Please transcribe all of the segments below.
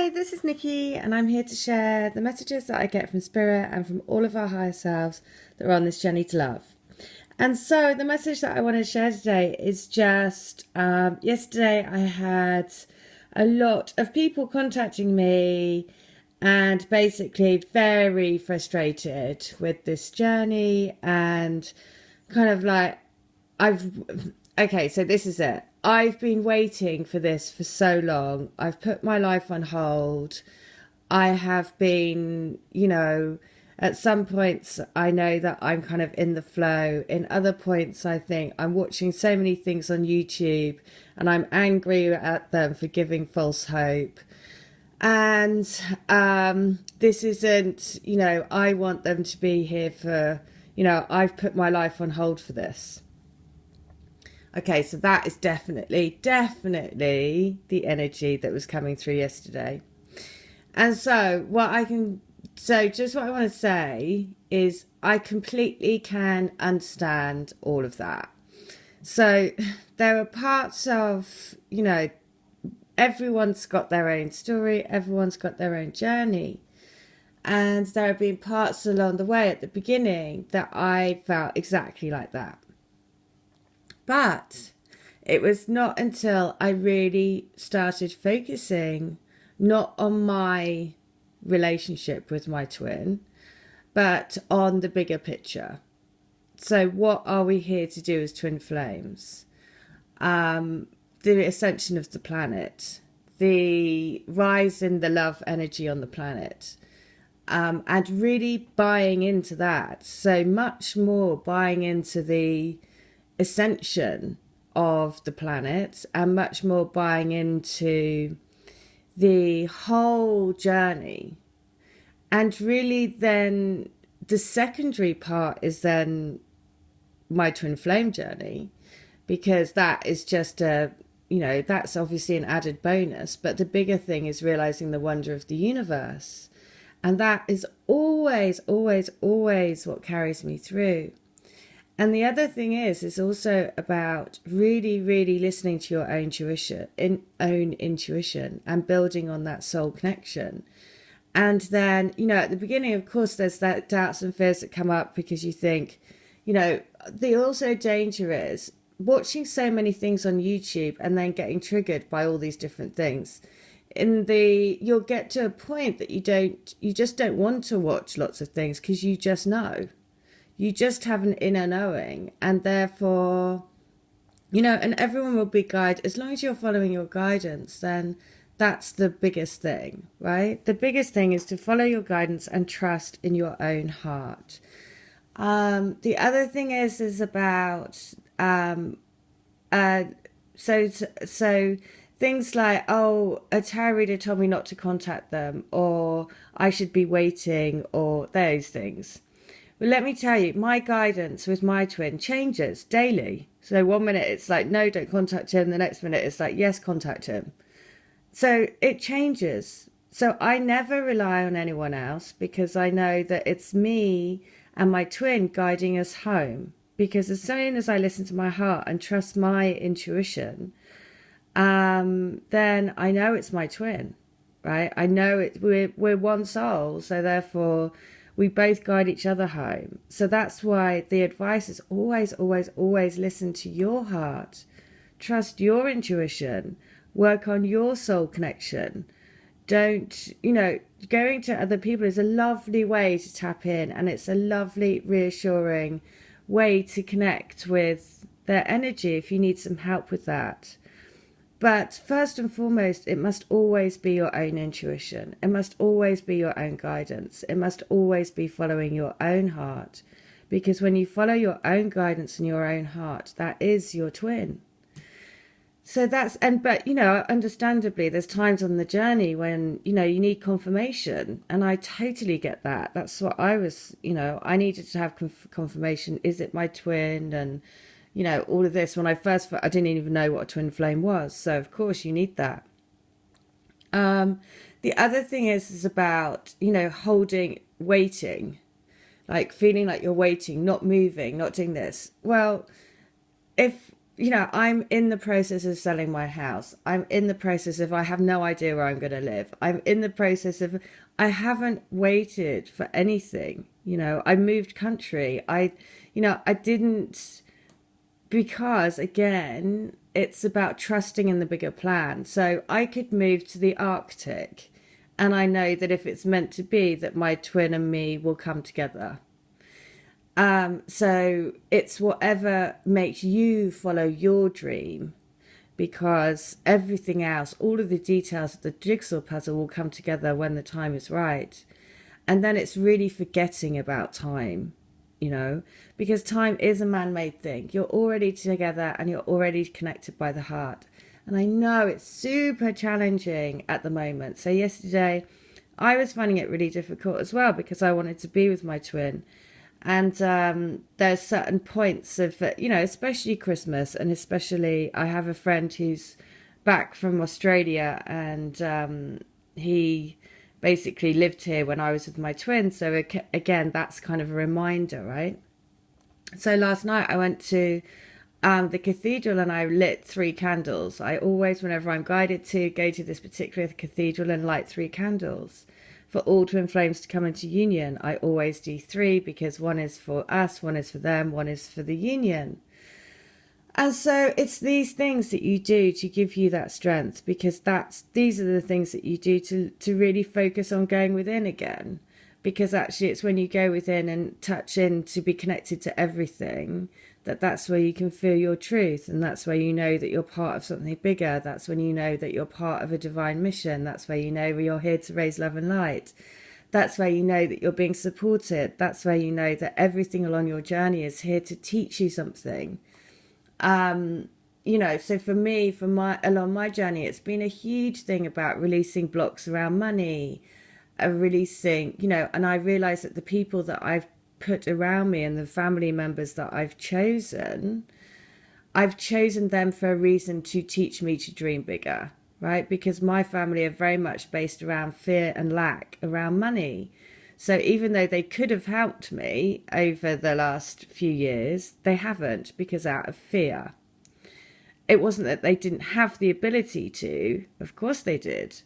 Hi, this is Nikki, and I'm here to share the messages that I get from Spirit and from all of our higher selves that are on this journey to love. And so, the message that I want to share today is just yesterday I had a lot of people contacting me and basically very frustrated with this journey and kind of like, okay, so this is it. I've been waiting for this for so long. I've put my life on hold. I have been, at some points I know that I'm kind of in the flow. In other points I think I'm watching so many things on YouTube and I'm angry at them for giving false hope. And this isn't, I want them to be here for, I've put my life on hold for this. Okay, so that is definitely the energy that was coming through yesterday. And so just what I want to say is I completely can understand all of that. So there are parts of, everyone's got their own story, everyone's got their own journey. And there have been parts along the way at the beginning that I felt exactly like that. But it was not until I really started focusing not on my relationship with my twin, but on the bigger picture. So what are we here to do as twin flames? The ascension of the planet, the rise in the love energy on the planet, and really buying into that. So much more buying into the ascension of the planet and much more buying into the whole journey. And really then the secondary part is then my twin flame journey, because that is just that's obviously an added bonus, but the bigger thing is realizing the wonder of the universe. And that is always what carries me through. And the other thing is also about really, really listening to your own intuition and building on that soul connection. And then, at the beginning, of course, there's that doubts and fears that come up because you think, the also danger is watching so many things on YouTube and then getting triggered by all these different things. You'll get to a point that you just don't want to watch lots of things because you just know. You just have an inner knowing, and therefore, and everyone will be guided. As long as you're following your guidance, then that's the biggest thing, right? The biggest thing is to follow your guidance and trust in your own heart. The other thing is about, so things like, a tarot reader told me not to contact them, or I should be waiting, or those things. Well, let me tell you, my guidance with my twin changes daily. So 1 minute it's like, no, don't contact him. The next minute it's like, yes, contact him. So it changes. So I never rely on anyone else because I know that it's me and my twin guiding us home. Because as soon as I listen to my heart and trust my intuition, then I know it's my twin, right? I know we're one soul. So therefore, we both guide each other home. So that's why the advice is always listen to your heart. Trust your intuition. Work on your soul connection. Don't, going to other people is a lovely way to tap in, and it's a lovely, reassuring way to connect with their energy if you need some help with that. But first and foremost, it must always be your own intuition. It must always be your own guidance. It must always be following your own heart. Because when you follow your own guidance and your own heart, that is your twin. So but understandably, there's times on the journey when, you need confirmation. And I totally get that. That's what I was, I needed to have confirmation. Is it my twin? And all of this. When I didn't even know what a twin flame was. So, of course, you need that. The other thing is about, waiting. Like feeling like you're waiting, not moving, not doing this. Well, if I'm in the process of selling my house. I'm in the process of, I have no idea where I'm going to live. I'm in the process of, I haven't waited for anything. I moved country. I didn't, because again, it's about trusting in the bigger plan. So I could move to the Arctic, and I know that if it's meant to be, that my twin and me will come together. So it's whatever makes you follow your dream, because everything else, all of the details of the jigsaw puzzle will come together when the time is right. And then it's really forgetting about time, because time is a man-made thing. You're already together and you're already connected by the heart. And I know it's super challenging at the moment. So yesterday I was finding it really difficult as well, because I wanted to be with my twin. And there's certain points of, especially Christmas, and especially I have a friend who's back from Australia, and he basically lived here when I was with my twin. So again, that's kind of a reminder, right? So last night I went to the cathedral and I lit 3 candles. I always, whenever I'm guided to, go to this particular cathedral and light 3 candles. For all twin flames to come into union, I always do 3, because one is for us, one is for them, one is for the union. And so it's these things that you do to give you that strength, because these are the things that you do to really focus on going within again. Because actually it's when you go within and touch in to be connected to everything, that's where you can feel your truth, and that's where you know that you're part of something bigger. That's when you know that you're part of a divine mission. That's where you know you're here to raise love and light. That's where you know that you're being supported. That's where you know that everything along your journey is here to teach you something. So for me, along my journey, it's been a huge thing about releasing blocks around money, releasing, and I realize that the people that I've put around me and the family members that I've chosen them for a reason, to teach me to dream bigger, right? Because my family are very much based around fear and lack around money. So even though they could have helped me over the last few years, they haven't, because out of fear. It wasn't that they didn't have the ability to, of course they did.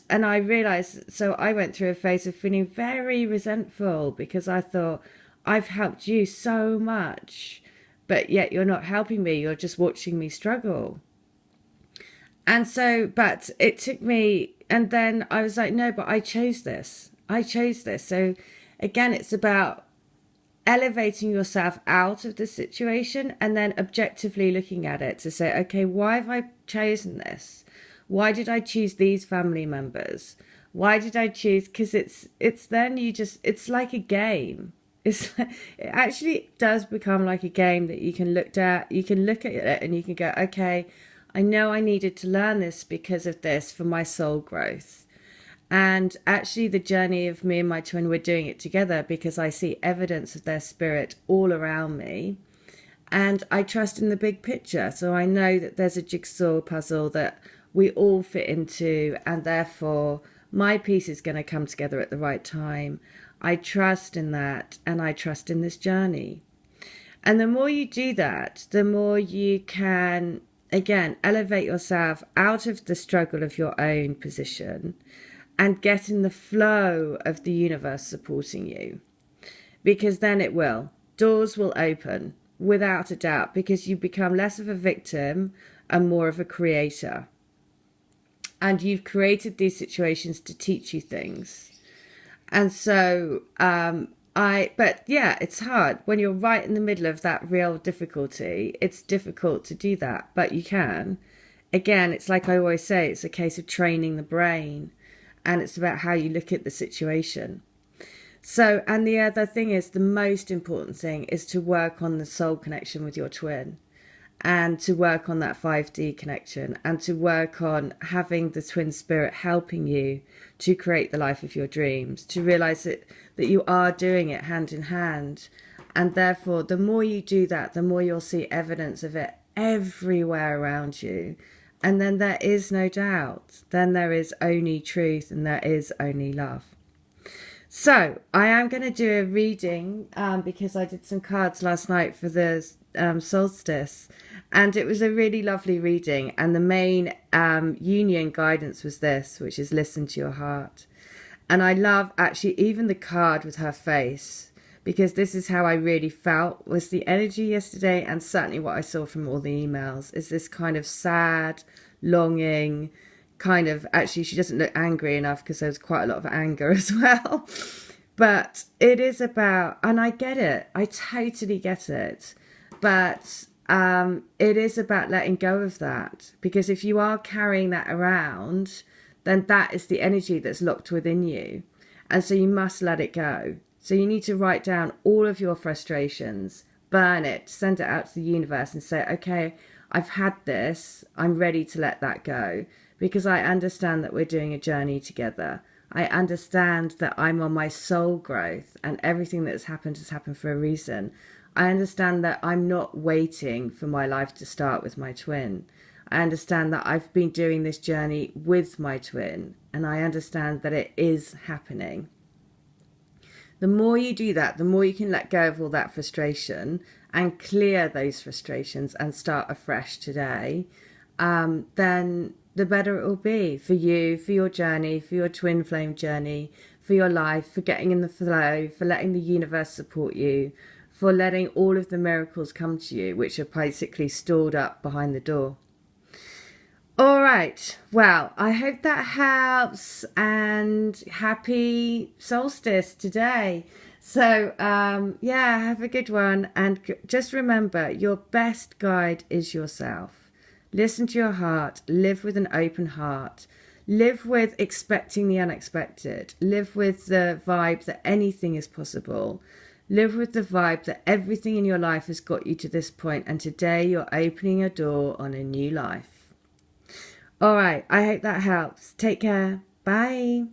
And I realized, so I went through a phase of feeling very resentful, because I thought, I've helped you so much, but yet you're not helping me. You're just watching me struggle. And so, but it took me, and then I was like, no, but I chose this. So again, it's about elevating yourself out of the situation and then objectively looking at it to say, okay, why have I chosen this? Why did I choose these family members? Why did I choose? Because it's then it's like a game. It actually does become like a game that you can look at. You can look at it and you can go, okay, I know I needed to learn this because of this for my soul growth. And actually the journey of me and my twin, we're doing it together, because I see evidence of their spirit all around me. And I trust in the big picture. So I know that there's a jigsaw puzzle that we all fit into, and therefore my piece is going to come together at the right time. I trust in that, and I trust in this journey. And the more you do that, the more you can, again, elevate yourself out of the struggle of your own position and get in the flow of the universe supporting you. Because then doors will open without a doubt, because you become less of a victim and more of a creator. And you've created these situations to teach you things. And so, but yeah, it's hard when you're right in the middle of that real difficulty. It's difficult to do that, but you can. Again, it's like I always say, it's a case of training the brain, and it's about how you look at the situation. So, and the other thing is, the most important thing is to work on the soul connection with your twin, and to work on that 5D connection, and to work on having the twin spirit helping you to create the life of your dreams, to realize that you are doing it hand in hand. And therefore, the more you do that, the more you'll see evidence of it everywhere around you. And then there is no doubt. Then there is only truth, and there is only love. So I am going to do a reading, because I did some cards last night for the solstice, and it was a really lovely reading. And the main union guidance was this, which is listen to your heart. And I love actually even the card with her face, because this is how I really felt was the energy yesterday, and certainly what I saw from all the emails is this kind of sad, longing, kind of, actually she doesn't look angry enough because there's quite a lot of anger as well. But it is about, and I get it, I totally get it, but it is about letting go of that, because if you are carrying that around, then that is the energy that's locked within you. And so you must let it go. So you need to write down all of your frustrations, burn it, send it out to the universe and say, okay, I've had this, I'm ready to let that go, because I understand that we're doing a journey together. I understand that I'm on my soul growth, and everything that's happened has happened for a reason. I understand that I'm not waiting for my life to start with my twin. I understand that I've been doing this journey with my twin, and I understand that it is happening. The more you do that, the more you can let go of all that frustration and clear those frustrations and start afresh today, then the better it will be for you, for your journey, for your twin flame journey, for your life, for getting in the flow, for letting the universe support you, for letting all of the miracles come to you, which are basically stored up behind the door. All right, well, I hope that helps, and happy solstice today. So, yeah, have a good one, and just remember, your best guide is yourself. Listen to your heart, live with an open heart, live with expecting the unexpected, live with the vibe that anything is possible, live with the vibe that everything in your life has got you to this point, and today you're opening a door on a new life. All right, I hope that helps. Take care. Bye.